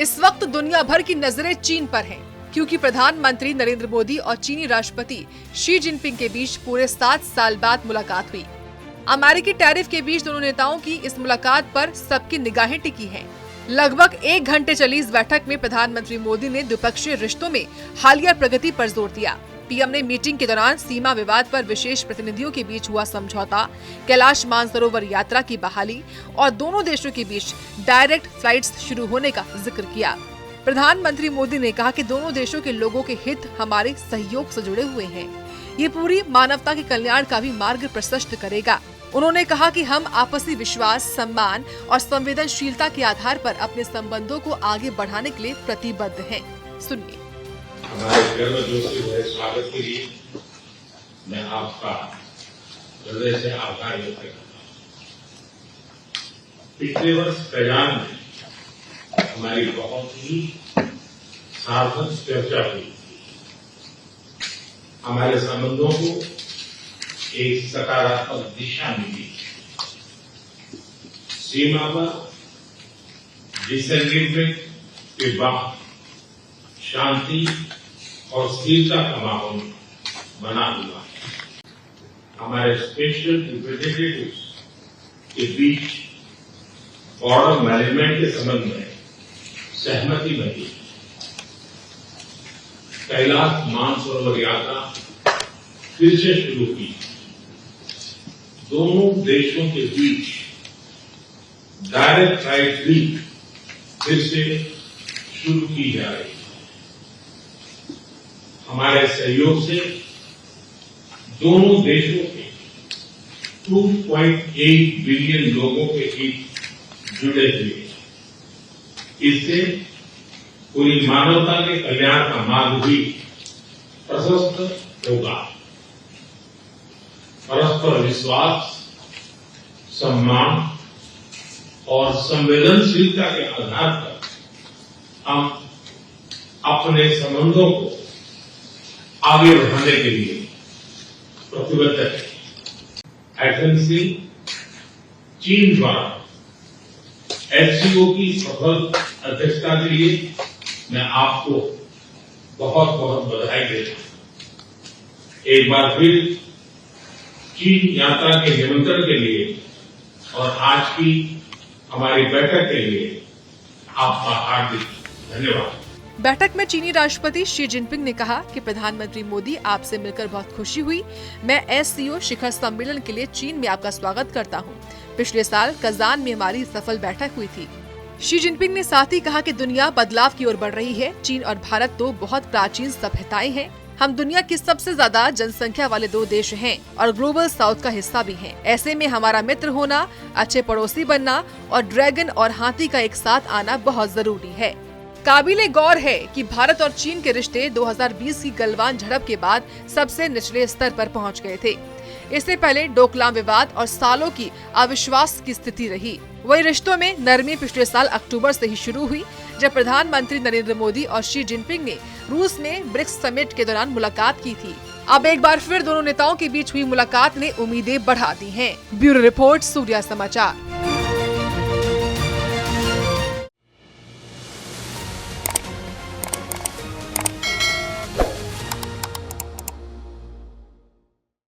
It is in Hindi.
इस वक्त दुनिया भर की नजरें चीन पर हैं, क्योंकि प्रधानमंत्री नरेंद्र मोदी और चीनी राष्ट्रपति शी जिनपिंग के बीच पूरे 7 साल बाद मुलाकात हुई। अमेरिकी टैरिफ के बीच दोनों नेताओं की इस मुलाकात पर सबकी निगाहें टिकी हैं। लगभग 1 घंटे चली इस बैठक में प्रधानमंत्री मोदी ने द्विपक्षीय रिश्तों में हालिया प्रगति पर जोर दिया। पीएम ने मीटिंग के दौरान सीमा विवाद पर विशेष प्रतिनिधियों के बीच हुआ समझौता, कैलाश मानसरोवर यात्रा की बहाली और दोनों देशों के बीच डायरेक्ट फ्लाइट्स शुरू होने का जिक्र किया। प्रधानमंत्री मोदी ने कहा कि दोनों देशों के लोगों के हित हमारे सहयोग से जुड़े हुए हैं। ये पूरी मानवता के कल्याण का भी मार्ग प्रशस्त करेगा। उन्होंने कहा कि हम आपसी विश्वास, सम्मान और संवेदनशीलता के आधार पर अपने संबंधों को आगे बढ़ाने के लिए प्रतिबद्ध हैं। सुनिए। हमारे गर्मजोशी भरे स्वागत के लिए मैं आपका हृदय से आभार व्यक्त करता हूँ। पिछले वर्ष कयान में हमारी बहुत ही सार्थक चर्चा हुई। हमारे संबंधों को एक सकारात्मक दिशा मिली। सीमा पर डिसएग्रीमेंट के बाद शांति और स्थिरता का माहौल बना हुआ है। हमारे स्पेशल रिप्रेजेंटेटिव्स के बीच बॉर्डर मैनेजमेंट के संबंध में सहमति बनी। कैलाश मानसरोवर यात्रा फिर से शुरू की। दोनों देशों के बीच डायरेक्ट फ्लाइट भी फिर से शुरू की जा रही है। हमारे सहयोग से दोनों देशों के 2.8 बिलियन लोगों के हित जुड़े हुए हैं। इससे पूरी मानवता के कल्याण का मार्ग भी प्रशस्त होगा। परस्पर विश्वास, सम्मान और संवेदनशीलता के आधार पर हम अपने संबंधों को आगे बढ़ाने के लिए प्रतिबद्ध है। एथेंस चीन द्वारा एचसीओ की सफल अध्यक्षता के लिए मैं आपको बहुत बहुत बधाई देता हूं। एक बार फिर चीन यात्रा के निमंत्रण के लिए और आज की हमारी बैठक के लिए आपका हार्दिक धन्यवाद। बैठक में चीनी राष्ट्रपति शी जिनपिंग ने कहा कि प्रधानमंत्री मोदी, आपसे मिलकर बहुत खुशी हुई। मैं एससीओ शिखर सम्मेलन के लिए चीन में आपका स्वागत करता हूं। पिछले साल कजान में हमारी सफल बैठक हुई थी। शी जिनपिंग ने साथ ही कहा कि दुनिया बदलाव की ओर बढ़ रही है। चीन और भारत तो बहुत प्राचीन सभ्यताएं हैं। हम दुनिया की सबसे ज्यादा जनसंख्या वाले 2 देश हैं और ग्लोबल साउथ का हिस्सा भी हैं। ऐसे में हमारा मित्र होना, अच्छे पड़ोसी बनना और ड्रैगन और हाथी का एक साथ आना बहुत जरूरी है। काबिले गौर है कि भारत और चीन के रिश्ते 2020 की गलवान झड़प के बाद सबसे निचले स्तर पर पहुंच गए थे। इससे पहले डोकलाम विवाद और सालों की अविश्वास की स्थिति रही। वही रिश्तों में नरमी पिछले साल अक्टूबर से ही शुरू हुई, जब प्रधानमंत्री नरेंद्र मोदी और शी जिनपिंग ने रूस में ब्रिक्स समिट के दौरान मुलाकात की थी। अब एक बार फिर दोनों नेताओं के बीच हुई मुलाकात ने उम्मीदें बढ़ा दी हैं। ब्यूरो रिपोर्ट, सूर्या समाचार।